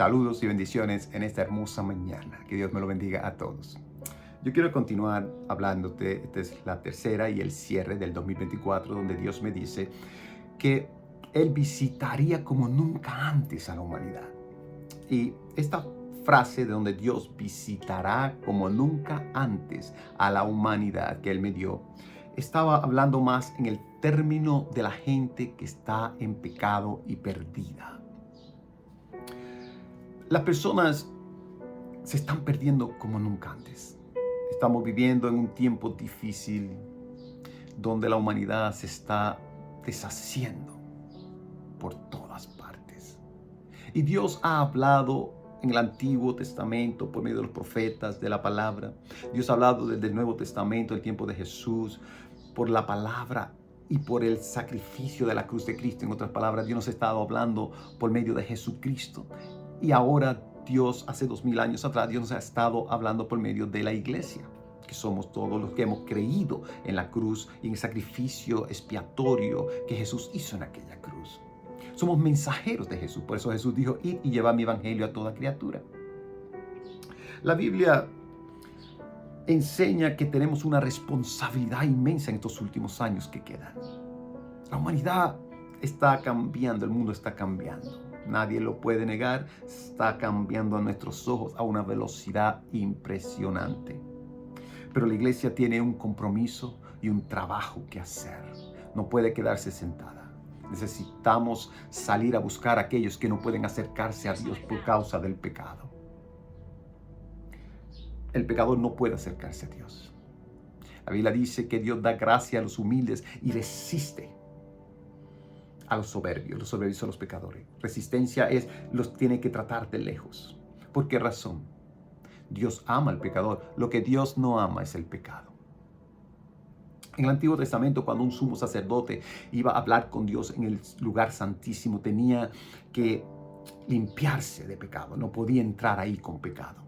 Saludos y bendiciones en esta hermosa mañana. Que Dios me lo bendiga a todos. Yo quiero continuar hablándote, esta es la tercera y el cierre del 2024, donde Dios me dice que Él visitaría como nunca antes a la humanidad. Y esta frase de donde Dios visitará como nunca antes a la humanidad que Él me dio, estaba hablando más en el término de la gente que está en pecado y perdida. Las personas se están perdiendo como nunca antes. Estamos viviendo en un tiempo difícil donde la humanidad se está deshaciendo por todas partes. Y Dios ha hablado en el Antiguo Testamento por medio de los profetas, de la palabra. Dios ha hablado desde el Nuevo Testamento, el tiempo de Jesús, por la palabra y por el sacrificio de la cruz de Cristo. En otras palabras, Dios nos ha estado hablando por medio de Jesucristo. Y ahora Dios, hace 2000 años atrás, Dios nos ha estado hablando por medio de la iglesia, que somos todos los que hemos creído en la cruz y en el sacrificio expiatorio que Jesús hizo en aquella cruz. Somos mensajeros de Jesús. Por eso Jesús dijo, id y llevad mi evangelio a toda criatura. La Biblia enseña que tenemos una responsabilidad inmensa en estos últimos años que quedan. La humanidad está cambiando, el mundo está cambiando. Nadie lo puede negar, está cambiando a nuestros ojos a una velocidad impresionante. Pero la iglesia tiene un compromiso y un trabajo que hacer. No puede quedarse sentada. Necesitamos salir a buscar a aquellos que no pueden acercarse a Dios por causa del pecado. El pecador no puede acercarse a Dios. La Biblia dice que Dios da gracia a los humildes y resiste a los soberbios. Los soberbios son los pecadores. Resistencia es, los tiene que tratar de lejos. ¿Por qué razón? Dios ama al pecador. Lo que Dios no ama es el pecado. En el Antiguo Testamento, cuando un sumo sacerdote iba a hablar con Dios en el lugar santísimo, tenía que limpiarse de pecado. No podía entrar ahí con pecado.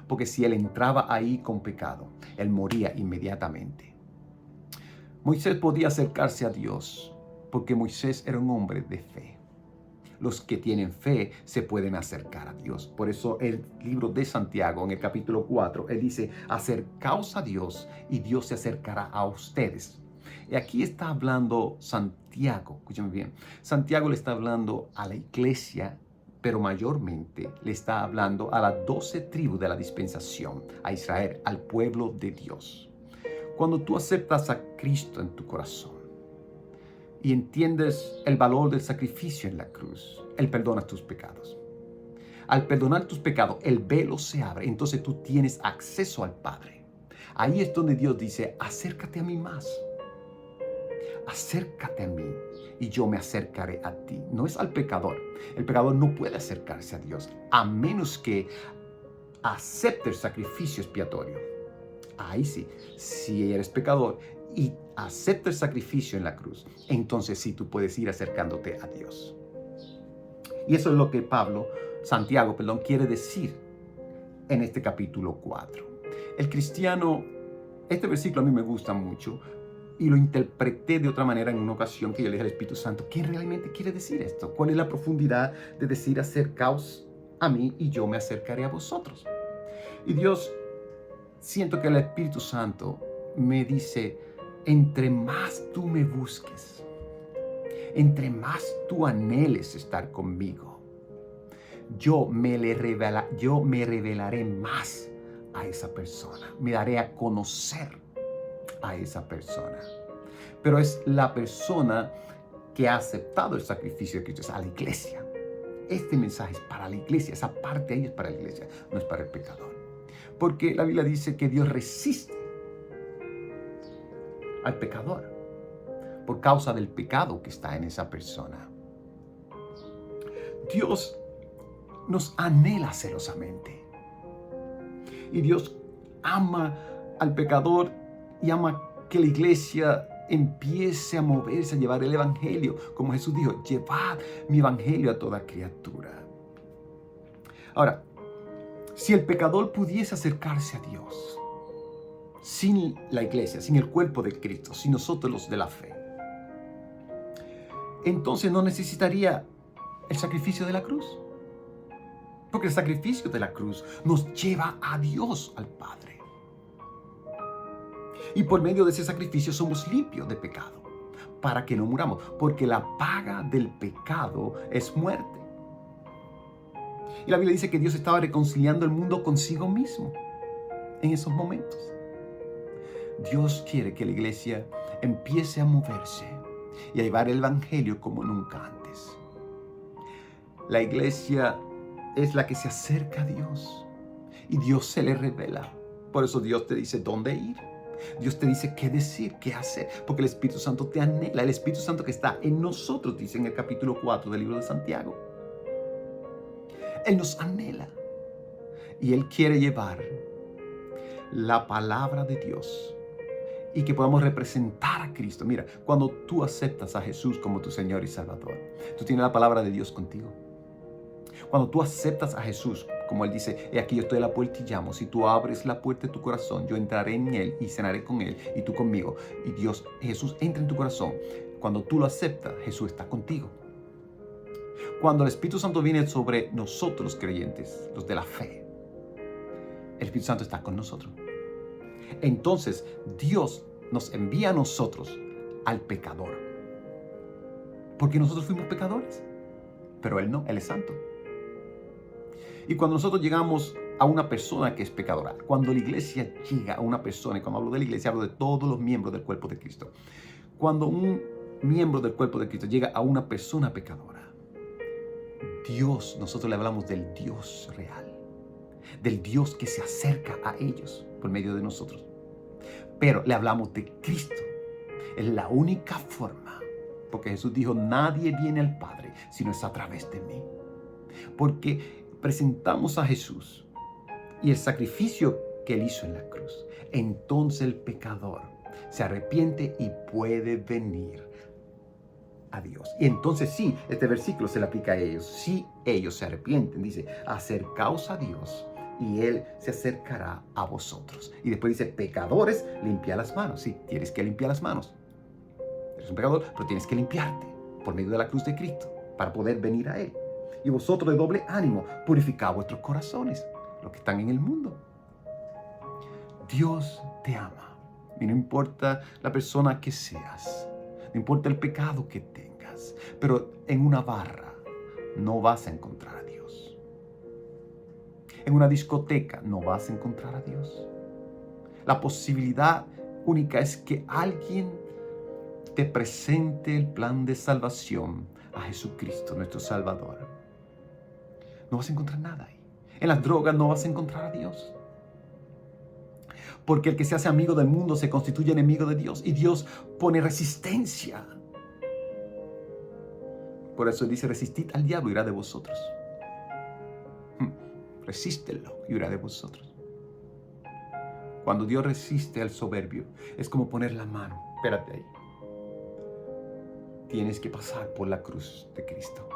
Porque si él entraba ahí con pecado, él moría inmediatamente. Moisés podía acercarse a Dios porque Moisés era un hombre de fe. Los que tienen fe se pueden acercar a Dios. Por eso el libro de Santiago, en el capítulo 4, él dice, acercaos a Dios y Dios se acercará a ustedes. Y aquí está hablando Santiago, escúchame bien. Santiago le está hablando a la iglesia, pero mayormente le está hablando a las 12 tribus de la dispensación, a Israel, al pueblo de Dios. Cuando tú aceptas a Cristo en tu corazón y entiendes el valor del sacrificio en la cruz, Él perdona tus pecados. Al perdonar tus pecados, el velo se abre, entonces tú tienes acceso al Padre. Ahí es donde Dios dice, acércate a mí más. Acércate a mí y yo me acercaré a ti. No es al pecador. El pecador no puede acercarse a Dios a menos que acepte el sacrificio expiatorio. Ahí sí, si eres pecador y acepta el sacrificio en la cruz, entonces sí tú puedes ir acercándote a Dios. Y eso es lo que Santiago, quiere decir en este capítulo 4. El cristiano, este versículo a mí me gusta mucho y lo interpreté de otra manera en una ocasión que yo le dije al Espíritu Santo, ¿qué realmente quiere decir esto? ¿Cuál es la profundidad de decir acercaos a mí y yo me acercaré a vosotros? Y Dios, siento que el Espíritu Santo me dice, entre más tú me busques, entre más tú anheles estar conmigo, yo me revelaré más a esa persona, me daré a conocer a esa persona. Pero es la persona que ha aceptado el sacrificio de Cristo, es a la iglesia. Este mensaje es para la iglesia, esa parte ahí es para la iglesia, no es para el pecador. Porque la Biblia dice que Dios resiste al pecador por causa del pecado que está en esa persona. Dios nos anhela celosamente. Y Dios ama al pecador y ama que la iglesia empiece a moverse, a llevar el evangelio. Como Jesús dijo, llevad mi evangelio a toda criatura. Ahora, si el pecador pudiese acercarse a Dios sin la iglesia, sin el cuerpo de Cristo, sin nosotros los de la fe, entonces no necesitaría el sacrificio de la cruz. Porque el sacrificio de la cruz nos lleva a Dios, al Padre. Y por medio de ese sacrificio somos limpios de pecado, para que no muramos, porque la paga del pecado es muerte. Y la Biblia dice que Dios estaba reconciliando el mundo consigo mismo en esos momentos. Dios quiere que la iglesia empiece a moverse y a llevar el evangelio como nunca antes. La iglesia es la que se acerca a Dios y Dios se le revela. Por eso Dios te dice dónde ir. Dios te dice qué decir, qué hacer, porque el Espíritu Santo te anhela. El Espíritu Santo que está en nosotros, dice en el capítulo 4 del libro de Santiago. Él nos anhela y Él quiere llevar la palabra de Dios y que podamos representar a Cristo. Mira, cuando tú aceptas a Jesús como tu Señor y Salvador, tú tienes la palabra de Dios contigo. Cuando tú aceptas a Jesús, como Él dice, he aquí yo estoy a la puerta y llamo. Si tú abres la puerta de tu corazón, yo entraré en Él y cenaré con Él y tú conmigo. Y Jesús entra en tu corazón. Cuando tú lo aceptas, Jesús está contigo. Cuando el Espíritu Santo viene sobre nosotros los creyentes, los de la fe, el Espíritu Santo está con nosotros. Entonces Dios nos envía a nosotros al pecador. Porque nosotros fuimos pecadores. Pero Él no, Él es santo. Y cuando nosotros llegamos a una persona que es pecadora, cuando la iglesia llega a una persona, y cuando hablo de la iglesia hablo de todos los miembros del cuerpo de Cristo. Cuando un miembro del cuerpo de Cristo llega a una persona pecadora, Dios, nosotros le hablamos del Dios real, del Dios que se acerca a ellos por medio de nosotros. Pero le hablamos de Cristo. Es la única forma, porque Jesús dijo, nadie viene al Padre si no es a través de mí. Porque presentamos a Jesús y el sacrificio que Él hizo en la cruz. Entonces el pecador se arrepiente y puede venir a Dios. Y entonces sí, este versículo se le aplica a ellos. Si ellos se arrepienten, dice, acercaos a Dios y Él se acercará a vosotros. Y después dice, pecadores, limpia las manos. Sí, tienes que limpiar las manos. Eres un pecador, pero tienes que limpiarte por medio de la cruz de Cristo para poder venir a Él. Y vosotros de doble ánimo, purificad vuestros corazones, los que están en el mundo. Dios te ama. Y no importa la persona que seas, no importa el pecado que tengas, pero en una barra no vas a encontrar a Dios. En una discoteca no vas a encontrar a Dios. La posibilidad única es que alguien te presente el plan de salvación a Jesucristo, nuestro Salvador. No vas a encontrar nada ahí. En las drogas no vas a encontrar a Dios. Porque el que se hace amigo del mundo se constituye enemigo de Dios. Y Dios pone resistencia. Por eso dice, resistid al diablo y irá de vosotros. Resístelo y irá de vosotros. Cuando Dios resiste al soberbio, es como poner la mano. Espérate ahí. Tienes que pasar por la cruz de Cristo.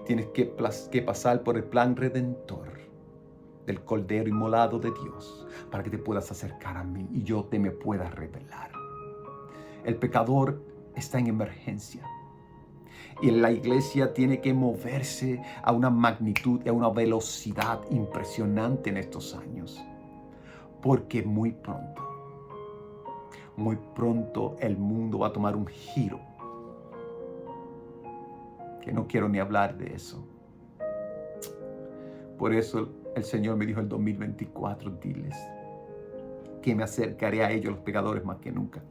Tienes que pasar por el plan redentor del Cordero inmolado de Dios para que te puedas acercar a mí y yo te me pueda revelar. El pecador está en emergencia y la iglesia tiene que moverse a una magnitud y a una velocidad impresionante en estos años, porque muy pronto el mundo va a tomar un giro que no quiero ni hablar de eso. Por eso el Señor me dijo en 2024, diles que me acercaré a ellos, los pecadores, más que nunca.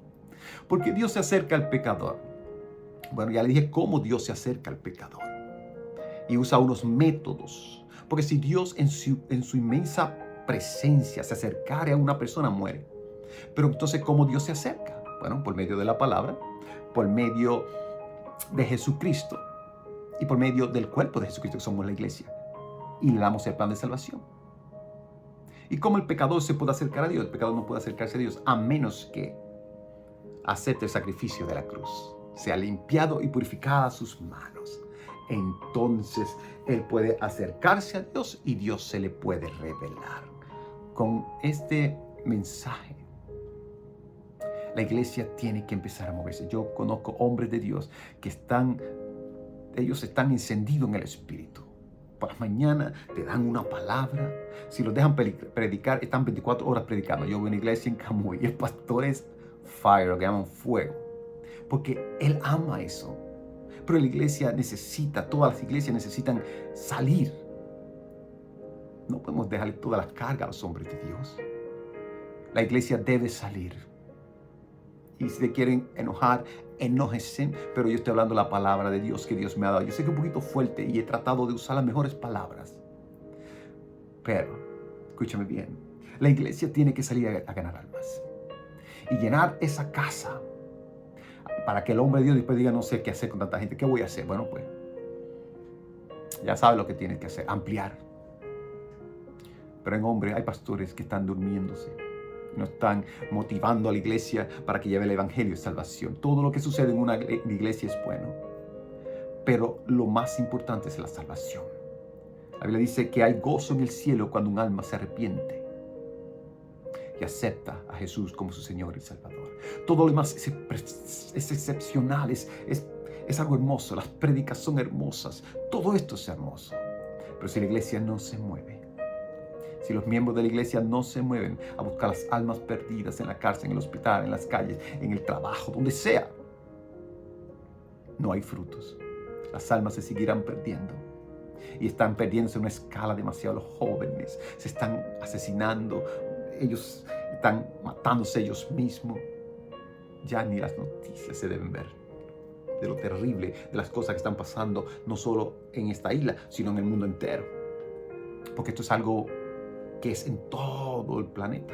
Porque Dios se acerca al pecador. Bueno, ya le dije cómo Dios se acerca al pecador. Y usa unos métodos. Porque si Dios en su inmensa presencia se acercara a una persona, muere. Pero entonces, ¿cómo Dios se acerca? Bueno, por medio de la palabra, por medio de Jesucristo y por medio del cuerpo de Jesucristo, que somos la iglesia. Y le damos el plan de salvación. ¿Y cómo el pecador se puede acercar a Dios? El pecador no puede acercarse a Dios a menos que acepte el sacrificio de la cruz, sea limpiado y purificada sus manos. Entonces él puede acercarse a Dios y Dios se le puede revelar. Con este mensaje, la iglesia tiene que empezar a moverse. Yo conozco hombres de Dios que ellos están encendidos en el Espíritu por la mañana te dan una palabra. Si los dejan predicar, están 24 horas predicando. Yo voy a una iglesia en Camuy y el pastor es fire, lo que llaman fuego. Porque él ama eso. Pero la iglesia necesita, todas las iglesias necesitan salir. No podemos dejarle toda la carga a los hombres de Dios. La iglesia debe salir. Y si te quieren enojar, enójense, pero yo estoy hablando la palabra de Dios que Dios me ha dado. Yo sé que es un poquito fuerte y he tratado de usar las mejores palabras. Pero, escúchame bien, la iglesia tiene que salir a ganar almas. Y llenar esa casa para que el hombre de Dios después diga, no sé qué hacer con tanta gente. ¿Qué voy a hacer? Bueno, pues, ya sabes lo que tienes que hacer, ampliar. Pero en hombre hay pastores que están durmiéndose. No están motivando a la iglesia para que lleve el evangelio de salvación. Todo lo que sucede en una iglesia es bueno. Pero lo más importante es la salvación. La Biblia dice que hay gozo en el cielo cuando un alma se arrepiente y acepta a Jesús como su Señor y Salvador. Todo lo demás es excepcional, es algo hermoso. Las prédicas son hermosas. Todo esto es hermoso. Pero si la iglesia no se mueve, si los miembros de la iglesia no se mueven a buscar las almas perdidas en la cárcel, en el hospital, en las calles, en el trabajo, donde sea, no hay frutos. Las almas se seguirán perdiendo. Y están perdiéndose en una escala demasiado jóvenes. Se están asesinando. Ellos están matándose ellos mismos. Ya ni las noticias se deben ver de lo terrible, de las cosas que están pasando, no solo en esta isla, sino en el mundo entero. Porque esto es algo que es en todo el planeta.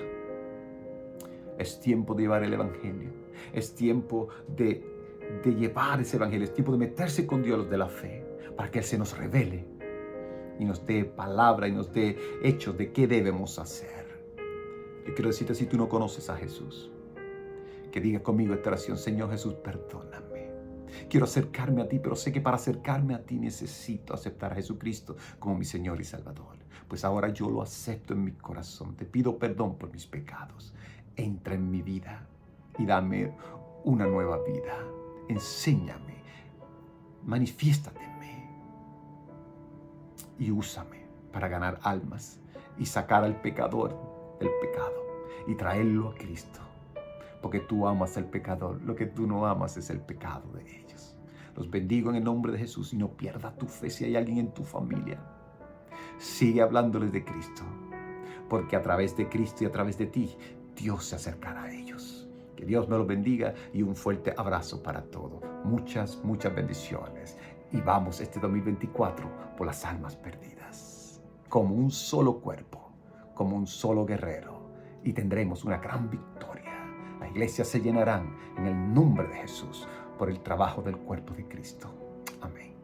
Es tiempo de llevar el evangelio. Es tiempo de llevar ese evangelio. Es tiempo de meterse con Dios de la fe para que Él se nos revele y nos dé palabra y nos dé hechos de qué debemos hacer. Yo quiero decirte, si tú no conoces a Jesús, que diga conmigo esta oración: Señor Jesús, perdóname. Quiero acercarme a ti, pero sé que para acercarme a ti necesito aceptar a Jesucristo como mi Señor y Salvador. Pues ahora yo lo acepto en mi corazón. Te pido perdón por mis pecados. Entra en mi vida y dame una nueva vida. Enséñame, manifiéstate en mí y úsame para ganar almas y sacar al pecador del pecado y traerlo a Cristo. Porque tú amas al pecador. Lo que tú no amas es el pecado de ellos. Los bendigo en el nombre de Jesús y no pierdas tu fe. Si hay alguien en tu familia, sigue hablándoles de Cristo, porque a través de Cristo y a través de ti, Dios se acercará a ellos. Que Dios me los bendiga y un fuerte abrazo para todos. Muchas, muchas bendiciones. Y vamos este 2024 por las almas perdidas. Como un solo cuerpo, como un solo guerrero. Y tendremos una gran victoria. Las iglesias se llenarán en el nombre de Jesús por el trabajo del cuerpo de Cristo. Amén.